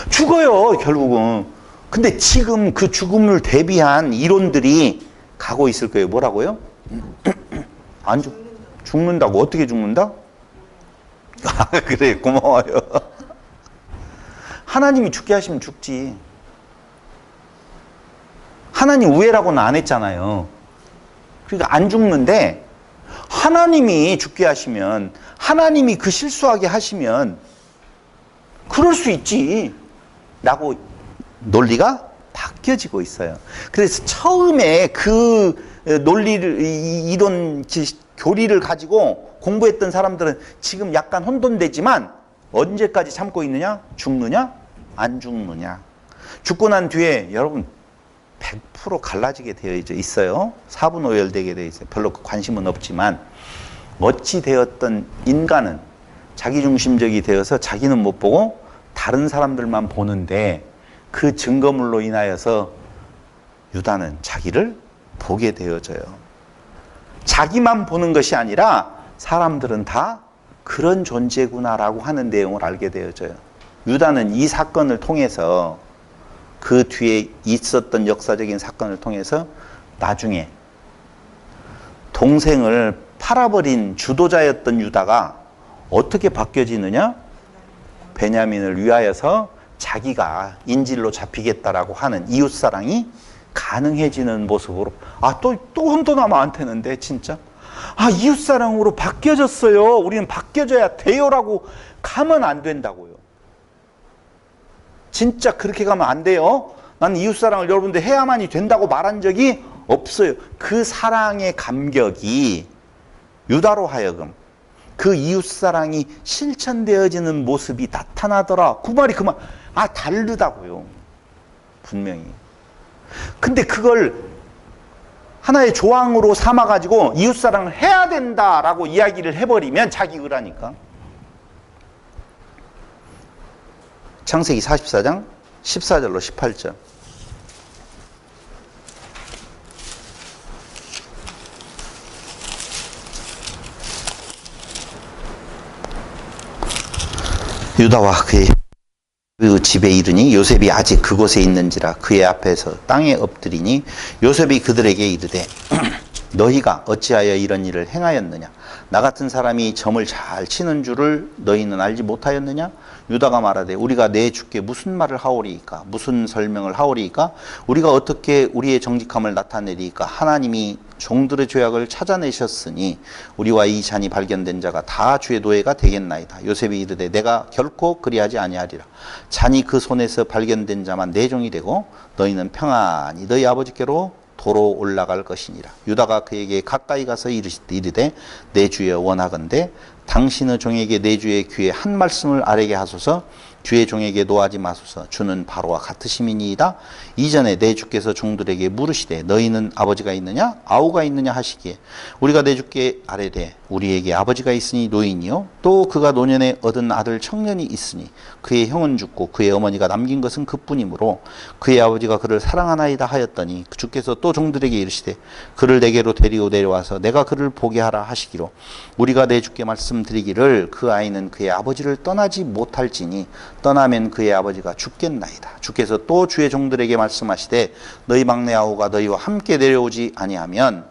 죽어요, 결국은. 근데 지금 그 죽음을 대비한 이론들이 가고 있을 거예요. 뭐라고요? 안 죽는다고. 어떻게 죽는다? 아, 그래, 고마워요. 하나님이 죽게 하시면 죽지. 하나님 우애라고는 안 했잖아요. 그러니까 안 죽는데, 하나님이 죽게 하시면, 하나님이 그 실수하게 하시면 그럴 수 있지 라고 논리가 바뀌어지고 있어요. 그래서 처음에 그 논리를, 이런 교리를 가지고 공부했던 사람들은 지금 약간 혼돈되지만 언제까지 참고 있느냐? 죽느냐? 안 죽느냐? 죽고 난 뒤에 여러분 100% 갈라지게 되어 있어요. 사분오열되게 되어 있어요. 별로 관심은 없지만 어찌 되었던 인간은 자기중심적이 되어서 자기는 못 보고 다른 사람들만 보는데 그 증거물로 인하여서 유다는 자기를 보게 되어져요. 자기만 보는 것이 아니라 사람들은 다 그런 존재구나라고 하는 내용을 알게 되어져요. 유다는 이 사건을 통해서 그 뒤에 있었던 역사적인 사건을 통해서 나중에 동생을 팔아버린 주도자였던 유다가 어떻게 바뀌어지느냐? 베냐민을 위하여서 자기가 인질로 잡히겠다라고 하는 이웃사랑이 가능해지는 모습으로, 아, 또 혼돈하면 안 되는데, 진짜. 아, 이웃사랑으로 바뀌어졌어요. 우리는 바뀌어져야 돼요라고 가면 안 된다고요. 진짜 그렇게 가면 안 돼요. 나는 이웃사랑을 여러분들 해야만이 된다고 말한 적이 없어요. 그 사랑의 감격이 유다로 하여금 그 이웃사랑이 실천되어지는 모습이 나타나더라. 그 말이 그만. 아, 다르다고요. 분명히. 근데 그걸 하나의 조항으로 삼아가지고 이웃사랑을 해야 된다라고 이야기를 해버리면 자기 의라니까. 창세기 44장 14절로 18절. 유다와 그의 그 집에 이르니 요셉이 아직 그곳에 있는지라 그의 앞에서 땅에 엎드리니 요셉이 그들에게 이르되 너희가 어찌하여 이런 일을 행하였느냐? 나 같은 사람이 점을 잘 치는 줄을 너희는 알지 못하였느냐? 유다가 말하되 우리가 내 주께 무슨 말을 하오리이까? 무슨 설명을 하오리이까? 우리가 어떻게 우리의 정직함을 나타내리이까? 하나님이 종들의 죄악을 찾아내셨으니 우리와 이 잔이 발견된 자가 다 주의 노예가 되겠나이다. 요셉이 이르되 내가 결코 그리하지 아니하리라. 잔이 그 손에서 발견된 자만 내 종이 되고 너희는 평안히 너희 아버지께로 도로 올라갈 것이니라. 유다가 그에게 가까이 가서 이르되 내 주여 원하건대 당신의 종에게 내 주의 귀에 한 말씀을 아뢰게 하소서. 주의 종에게 노하지 마소서. 주는 바로와 같으심이니이다. 이전에 내 주께서 종들에게 물으시되 너희는 아버지가 있느냐 아우가 있느냐 하시기에 우리가 내 주께 아뢰되 우리에게 아버지가 있으니 노인이요 또 그가 노년에 얻은 아들 청년이 있으니 그의 형은 죽고 그의 어머니가 남긴 것은 그뿐이므로 그의 아버지가 그를 사랑하나이다 하였더니 주께서 또 종들에게 이르시되 그를 내게로 데리고 내려와서 내가 그를 보게 하라 하시기로 우리가 내 주께 말씀드리기를 그 아이는 그의 아버지를 떠나지 못할지니 떠나면 그의 아버지가 죽겠나이다. 주께서 또 주의 종들에게 말씀하시되 너희 막내 아우가 너희와 함께 내려오지 아니하면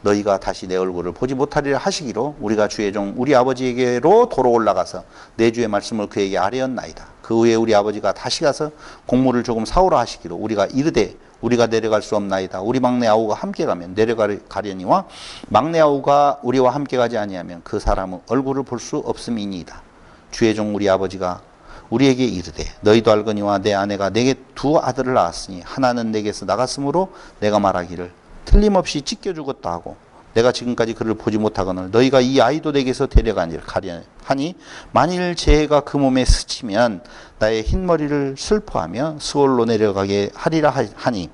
너희가 다시 내 얼굴을 보지 못하리라 하시기로 우리가 주의 종 우리 아버지에게로 도로 올라가서 내 주의 말씀을 그에게 아뢰었나이다. 그 후에 우리 아버지가 다시 가서 곡물을 조금 사오라 하시기로 우리가 이르되 우리가 내려갈 수 없나이다. 우리 막내 아우가 함께 가면 내려가려니와 막내 아우가 우리와 함께 가지 아니하면 그 사람의 얼굴을 볼 수 없음이니이다. 주의 종 우리 아버지가 우리에게 이르되 너희도 알거니와 내 아내가 내게 두 아들을 낳았으니 하나는 내게서 나갔으므로 내가 말하기를 틀림없이 찢겨 죽었다 하고 내가 지금까지 그를 보지 못하거늘 너희가 이 아이도 내게서 데려가니라 하니 만일 재해가 그 몸에 스치면 나의 흰머리를 슬퍼하며 스올로 내려가게 하리라 하니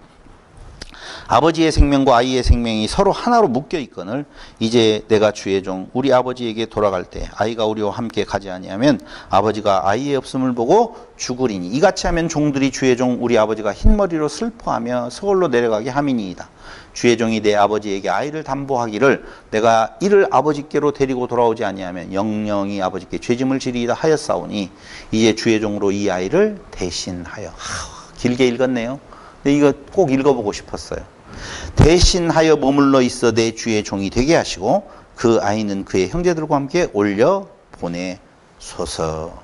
아버지의 생명과 아이의 생명이 서로 하나로 묶여 있거늘 이제 내가 주의 종 우리 아버지에게 돌아갈 때 아이가 우리와 함께 가지 아니하면 아버지가 아이의 없음을 보고 죽으리니 이같이 하면 종들이 주의 종 우리 아버지가 흰머리로 슬퍼하며 서울로 내려가게 함이니이다. 주의 종이 내 아버지에게 아이를 담보하기를 내가 이를 아버지께로 데리고 돌아오지 아니하면 영영이 아버지께 죄짐을 지리이다 하였사오니 이제 주의 종으로 이 아이를 대신하여. 길게 읽었네요. 근데 이거 꼭 읽어보고 싶었어요. 대신하여 머물러 있어 내 주의 종이 되게 하시고 그 아이는 그의 형제들과 함께 올려 보내소서.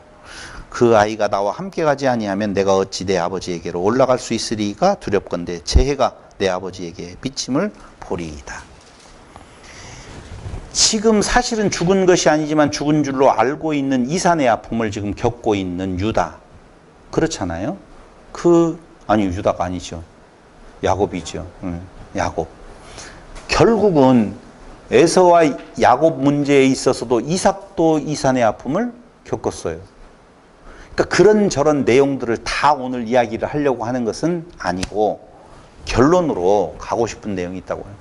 그 아이가 나와 함께 가지 아니하면 내가 어찌 내 아버지에게로 올라갈 수 있으리까 두렵건대 제 해가 내 아버지에게 비침을 보리이다. 지금 사실은 죽은 것이 아니지만 죽은 줄로 알고 있는 이산의 아픔을 지금 겪고 있는 유다. 그렇잖아요. 아니 유다가 아니죠. 야곱이죠. 야곱. 결국은 에서와 야곱 문제에 있어서도 이삭도 이산의 아픔을 겪었어요. 그러니까 그런저런 내용들을 다 오늘 이야기를 하려고 하는 것은 아니고 결론으로 가고 싶은 내용이 있다고요.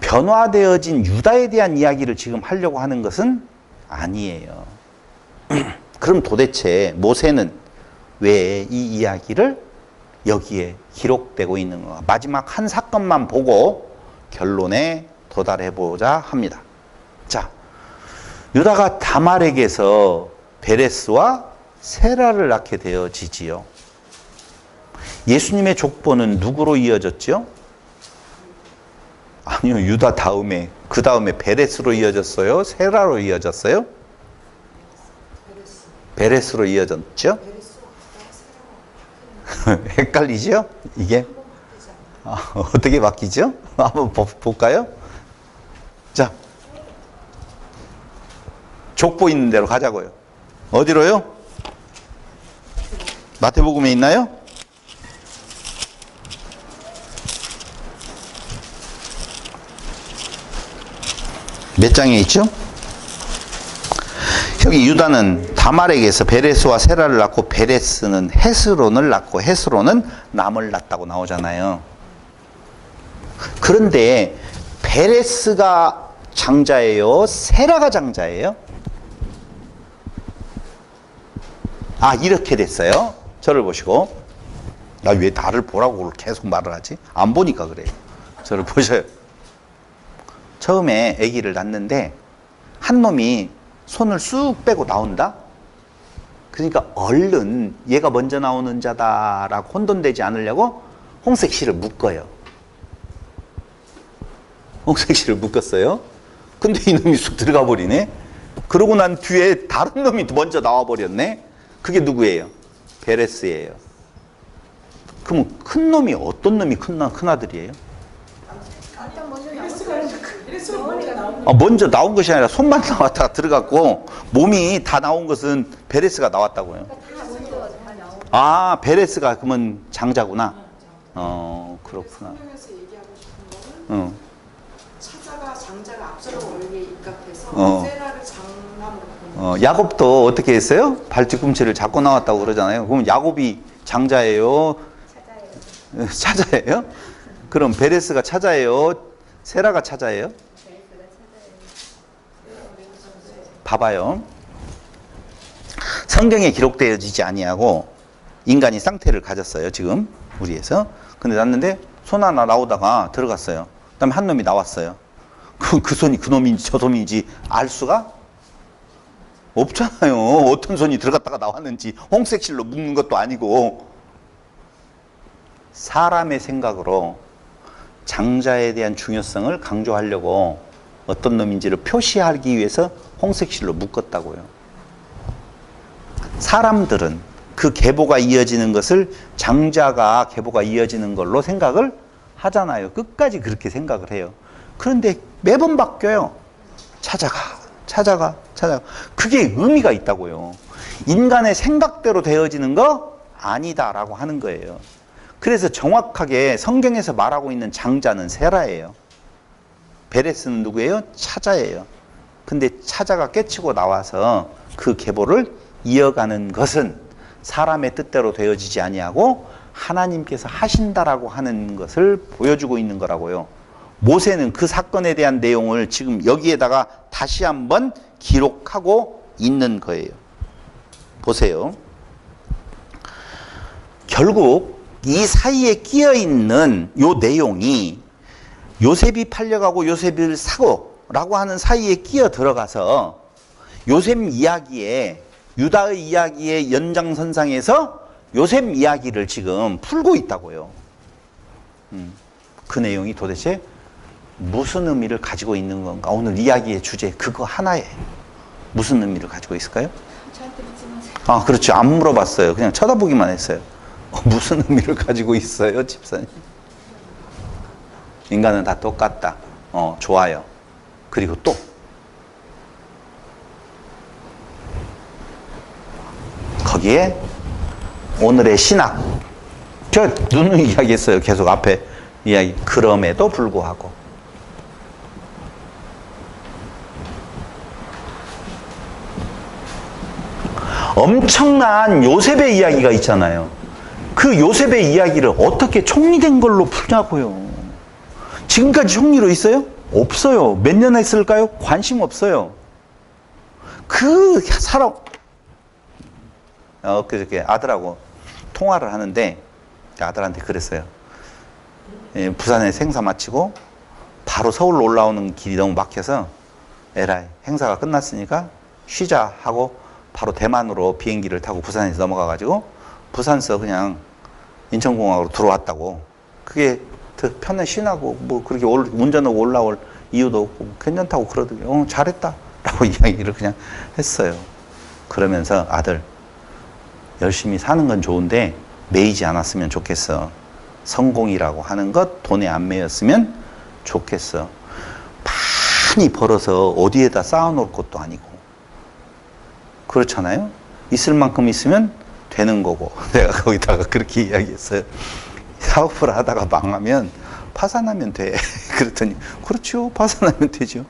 변화되어진 유다에 대한 이야기를 지금 하려고 하는 것은 아니에요. 그럼 도대체 모세는 왜 이 이야기를 여기에 기록되고 있는 건가? 마지막 한 사건만 보고 결론에 도달해보자 합니다. 자, 유다가 다말에게서 베레스와 세라를 낳게 되어지지요. 예수님의 족보는 누구로 이어졌죠? 아니요, 유다 다음에, 그 다음에 베레스로 이어졌어요? 세라로 이어졌어요? 베레스로 이어졌죠? 헷갈리죠? 이게? 어떻게 바뀌죠? 한번 볼까요? 자, 족보 있는 대로 가자고요. 어디로요? 마태복음에 있나요? 몇 장에 있죠? 여기 유다는 다말에게서 베레스와 세라를 낳고 베레스는 헤스론을 낳고 헤스론은 남을 낳았다고 나오잖아요. 그런데 베레스가 장자예요? 세라가 장자예요? 이렇게 됐어요. 저를 보시고. 왜 나를 보라고 계속 말을 하지? 안 보니까 그래요. 저를 보셔요. 처음에 아기를 낳는데 한 놈이 손을 쑥 빼고 나온다? 그러니까 얼른 얘가 먼저 나오는 자다라고 혼돈되지 않으려고 홍색 실을 묶어요. 홍색 실을 묶었어요. 근데 이놈이 쑥 들어가 버리네. 그러고 난 뒤에 다른 놈이 먼저 나와 버렸네. 그게 누구예요? 베레스예요. 그럼 큰 놈이 어떤 놈이 큰 아들이에요? 먼저 나온 것이 아니라 손만 나왔다가 들어갔고 몸이 다 나온 것은 베레스가 나왔다고요. 베레스가 그러면 장자구나. 그렇구나. 설명해서 얘기하고 싶은 거는 차자가 장자가 앞서로 원리에 입각해서 세라를 장남으로 보는 야곱도 어떻게 했어요? 발뒤꿈치를 잡고 나왔다고 그러잖아요. 그럼 야곱이 장자예요? 차자예요? 그럼 베레스가 차자예요? 세라가 차자예요? 봐봐요. 성경에 기록되어지지 아니하고 인간이 쌍태를 가졌어요. 지금 우리에서. 근데 났는데 손 하나 나오다가 들어갔어요. 그다음에 한 놈이 나왔어요. 그 손이 그 놈인지 저 놈인지 알 수가 없잖아요. 어떤 손이 들어갔다가 나왔는지 홍색 실로 묶는 것도 아니고. 사람의 생각으로 장자에 대한 중요성을 강조하려고 어떤 놈인지를 표시하기 위해서 홍색 실로 묶었다고요. 사람들은 그 계보가 이어지는 것을 장자가 계보가 이어지는 걸로 생각을 하잖아요. 끝까지 그렇게 생각을 해요. 그런데 매번 바뀌어요. 찾아가. 그게 의미가 있다고요. 인간의 생각대로 되어지는 거 아니다라고 하는 거예요. 그래서 정확하게 성경에서 말하고 있는 장자는 세라예요. 베레스는 누구예요? 차자예요. 근데 차자가 깨치고 나와서 그 계보를 이어가는 것은 사람의 뜻대로 되어지지 아니하고 하나님께서 하신다라고 하는 것을 보여주고 있는 거라고요. 모세는 그 사건에 대한 내용을 지금 여기에다가 다시 한번 기록하고 있는 거예요. 보세요. 결국 이 사이에 끼어 있는 요 내용이 요셉이 팔려가고 요셉을 사고라고 하는 사이에 끼어 들어가서 요셉 이야기에 유다의 이야기의 연장선상에서 요셉 이야기를 지금 풀고 있다고요. 그 내용이 도대체 무슨 의미를 가지고 있는 건가? 오늘 이야기의 주제 그거 하나에 무슨 의미를 가지고 있을까요? 저한테 묻지 마세요. 아, 그렇죠. 안 물어봤어요. 그냥 쳐다보기만 했어요. 무슨 의미를 가지고 있어요, 집사님? 인간은 다 똑같다. 좋아요. 그리고 또 거기에 오늘의 신학. 저 누누이 이야기했어요. 계속 앞에 이야기. 그럼에도 불구하고 엄청난 요셉의 이야기가 있잖아요. 그 요셉의 이야기를 어떻게 총리된 걸로 푸냐고요. 지금까지 총리로 있어요? 없어요. 몇 년 했을까요? 관심 없어요. 그 사람 그저께 아들하고 통화를 하는데 아들한테 그랬어요. 부산에 행사 마치고 바로 서울로 올라오는 길이 너무 막혀서 에라이 행사가 끝났으니까 쉬자 하고 바로 대만으로 비행기를 타고 부산에서 넘어가가지고 부산서 그냥 인천공항으로 들어왔다고. 그게 더 편해. 뭐 그렇게 운전하고 올라올 이유도 없고 괜찮다고 그러더니 잘했다 라고 이야기를 그냥 했어요. 그러면서 아들 열심히 사는 건 좋은데 매이지 않았으면 좋겠어. 성공이라고 하는 것 돈에 안 매였으면 좋겠어. 많이 벌어서 어디에다 쌓아놓을 것도 아니고 그렇잖아요. 있을 만큼 있으면 되는 거고. 내가 거기다가 그렇게 이야기했어요. 사업을 하다가 망하면 파산하면 돼. 그랬더니 그렇죠. 파산하면 되죠.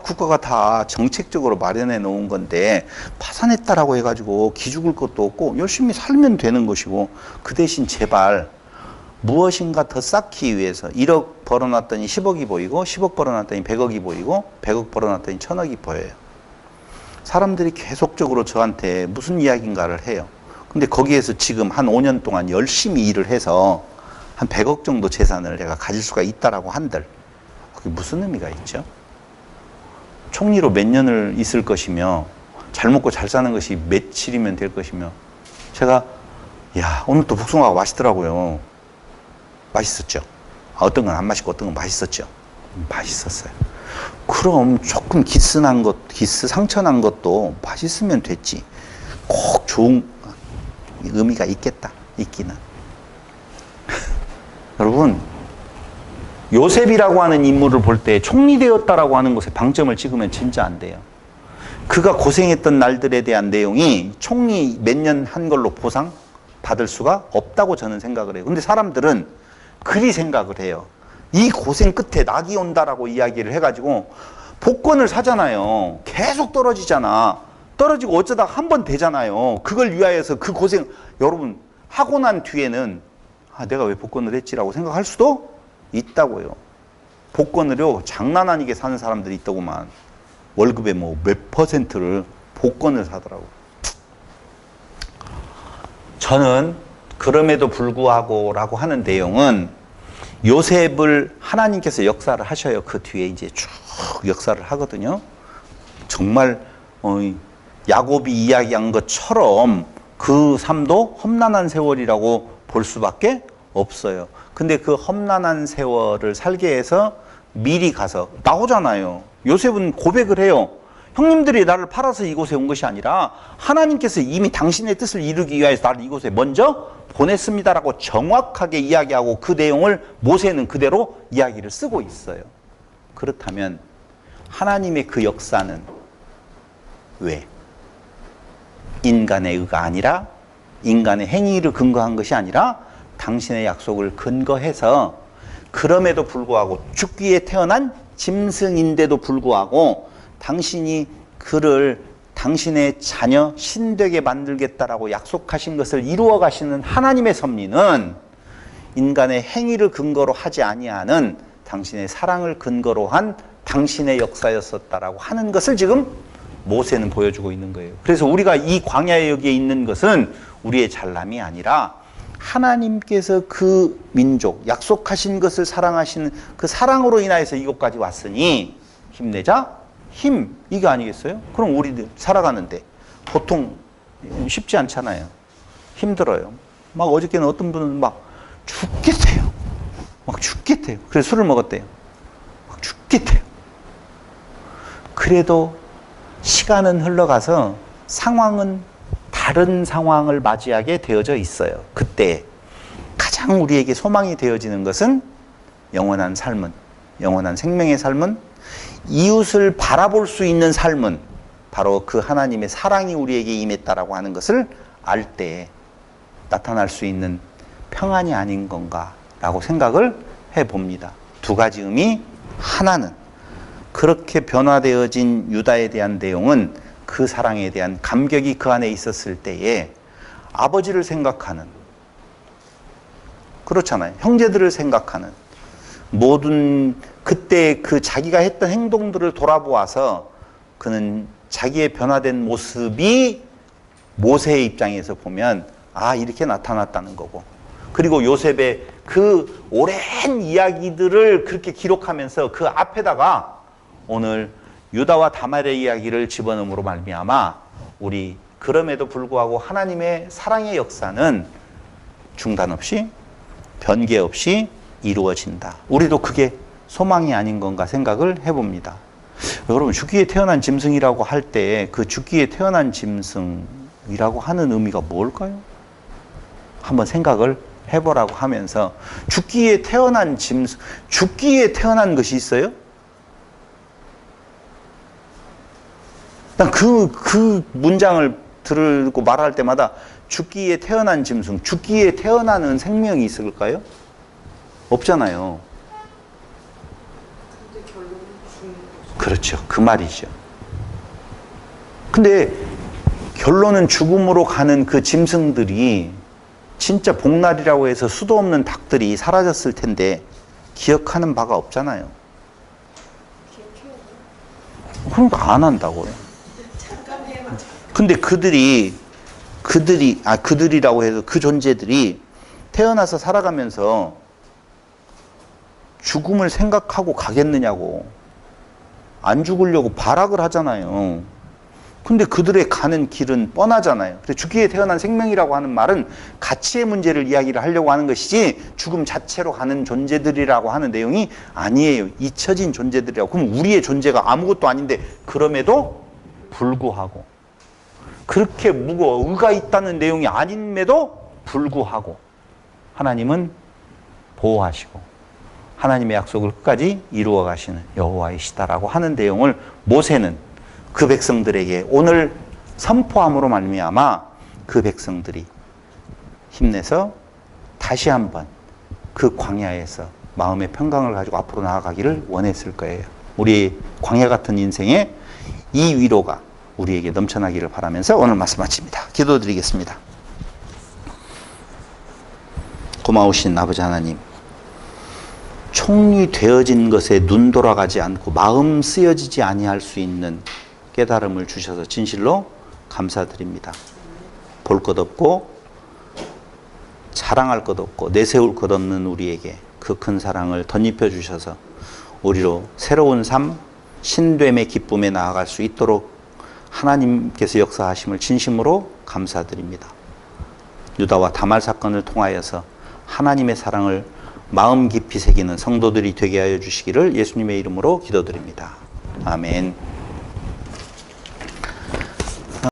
국가가 다 정책적으로 마련해 놓은 건데 파산했다라고 해가지고 기죽을 것도 없고 열심히 살면 되는 것이고 그 대신 제발 무엇인가 더 쌓기 위해서 1억 벌어놨더니 10억이 보이고 10억 벌어놨더니 100억이 보이고 100억 벌어놨더니 1000억이 보여요. 사람들이 계속적으로 저한테 무슨 이야기인가를 해요. 근데 거기에서 지금 한 5년 동안 열심히 일을 해서 한 100억 정도 재산을 내가 가질 수가 있다라고 한들 그게 무슨 의미가 있죠? 총리로 몇 년을 있을 것이며 잘 먹고 잘 사는 것이 며칠이면 될 것이며 제가 오늘 또 복숭아가 맛있더라고요. 맛있었죠. 어떤 건 안 맛있고 어떤 건 맛있었죠. 맛있었어요. 그럼 조금 기스난 것, 상처난 것도 맛있으면 됐지. 꼭 좋은 의미가 있겠다. 있기는. 여러분, 요셉이라고 하는 인물을 볼 때 총리 되었다라고 하는 것에 방점을 찍으면 진짜 안 돼요. 그가 고생했던 날들에 대한 내용이 총리 몇 년 한 걸로 보상 받을 수가 없다고 저는 생각을 해요. 근데 사람들은 그리 생각을 해요. 이 고생 끝에 낙이 온다라고 이야기를 해가지고 복권을 사잖아요. 계속 떨어지잖아. 떨어지고 어쩌다 한 번 되잖아요. 그걸 위하여서 그 고생, 여러분, 하고 난 뒤에는 내가 왜 복권을 했지라고 생각할 수도 있다고요. 복권을요, 장난 아니게 사는 사람들이 있더구만. 월급의 뭐 몇 퍼센트를 복권을 사더라고. 저는 그럼에도 불구하고 라고 하는 내용은 요셉을 하나님께서 역사를 하셔요. 그 뒤에 이제 쭉 역사를 하거든요. 정말 야곱이 이야기한 것처럼 그 삶도 험난한 세월이라고 볼 수밖에 없어요. 근데 그 험난한 세월을 살게 해서 미리 가서 나오잖아요. 요셉은 고백을 해요. 형님들이 나를 팔아서 이곳에 온 것이 아니라 하나님께서 이미 당신의 뜻을 이루기 위하여서 나를 이곳에 먼저 보냈습니다라고 정확하게 이야기하고 그 내용을 모세는 그대로 이야기를 쓰고 있어요. 그렇다면 하나님의 그 역사는 왜? 인간의 의가 아니라 인간의 행위를 근거한 것이 아니라 당신의 약속을 근거해서 그럼에도 불구하고 죽기에 태어난 짐승인데도 불구하고 당신이 그를 당신의 자녀 신되게 만들겠다라고 약속하신 것을 이루어 가시는 하나님의 섭리는 인간의 행위를 근거로 하지 아니하는 당신의 사랑을 근거로 한 당신의 역사였었다라고 하는 것을 지금 모세는 보여주고 있는 거예요. 그래서 우리가 이 광야에 여기에 있는 것은 우리의 잘남이 아니라 하나님께서 그 민족, 약속하신 것을 사랑하시는 그 사랑으로 인하여서 이곳까지 왔으니 힘내자, 힘, 이게 아니겠어요? 그럼 우리들 살아가는데 보통 쉽지 않잖아요. 힘들어요. 막 어저께는 어떤 분은 막 죽겠대요. 막 죽겠대요. 그래서 술을 먹었대요. 막 죽겠대요. 그래도 시간은 흘러가서 상황은 다른 상황을 맞이하게 되어져 있어요. 그때 가장 우리에게 소망이 되어지는 것은 영원한 삶은, 영원한 생명의 삶은, 이웃을 바라볼 수 있는 삶은 바로 그 하나님의 사랑이 우리에게 임했다라고 하는 것을 알 때 나타날 수 있는 평안이 아닌 건가라고 생각을 해봅니다. 두 가지 의미, 하나는 그렇게 변화되어진 유다에 대한 내용은 그 사랑에 대한 감격이 그 안에 있었을 때에 아버지를 생각하는, 그렇잖아요. 형제들을 생각하는 모든 그때 그 자기가 했던 행동들을 돌아보아서 그는 자기의 변화된 모습이 모세의 입장에서 보면 아, 이렇게 나타났다는 거고, 그리고 요셉의 그 오랜 이야기들을 그렇게 기록하면서 그 앞에다가 오늘 유다와 다말의 이야기를 집어넣음으로 말미암아 우리 그럼에도 불구하고 하나님의 사랑의 역사는 중단 없이 변개 없이 이루어진다. 우리도 그게 소망이 아닌 건가 생각을 해봅니다. 여러분, 죽기에 태어난 짐승이라고 할 때 그 죽기에 태어난 짐승이라고 하는 의미가 뭘까요? 한번 생각을 해보라고 하면서, 죽기에 태어난 짐승, 죽기에 태어난 것이 있어요? 그 문장을 들고 말할 때마다 죽기에 태어난 짐승, 죽기에 태어나는 생명이 있을까요? 없잖아요. 근데 결론은 죽는 거죠. 그렇죠. 그 말이죠. 근데 결론은 죽음으로 가는 그 짐승들이 진짜 복날이라고 해서 수도 없는 닭들이 사라졌을 텐데 기억하는 바가 없잖아요. 기억해야 돼요. 그러니까 안 한다고요. 잠깐 해봤자. 근데 그들이라고 해서 그 존재들이 태어나서 살아가면서 죽음을 생각하고 가겠느냐고. 안 죽으려고 발악을 하잖아요. 근데 그들의 가는 길은 뻔하잖아요. 그래서 죽기에 태어난 생명이라고 하는 말은 가치의 문제를 이야기를 하려고 하는 것이지 죽음 자체로 가는 존재들이라고 하는 내용이 아니에요. 잊혀진 존재들이라고. 그럼 우리의 존재가 아무것도 아닌데 그럼에도 불구하고, 그렇게 무거워 의가 있다는 내용이 아님에도 불구하고 하나님은 보호하시고 하나님의 약속을 끝까지 이루어 가시는 여호와이시다라고 하는 내용을 모세는 그 백성들에게 오늘 선포함으로 말미암아 그 백성들이 힘내서 다시 한번 그 광야에서 마음의 평강을 가지고 앞으로 나아가기를 원했을 거예요. 우리 광야 같은 인생에 이 위로가 우리에게 넘쳐나기를 바라면서 오늘 말씀 마칩니다. 기도드리겠습니다. 고마우신 아버지 하나님, 총리되어진 것에 눈 돌아가지 않고 마음 쓰여지지 아니할 수 있는 깨달음을 주셔서 진실로 감사드립니다. 볼 것 없고 자랑할 것 없고 내세울 것 없는 우리에게 그 큰 사랑을 덧입혀 주셔서 우리로 새로운 삶, 신됨의 기쁨에 나아갈 수 있도록 하나님께서 역사하심을 진심으로 감사드립니다. 유다와 다말 사건을 통하여서 하나님의 사랑을 마음 깊이 새기는 성도들이 되게 하여 주시기를 예수님의 이름으로 기도드립니다. 아멘.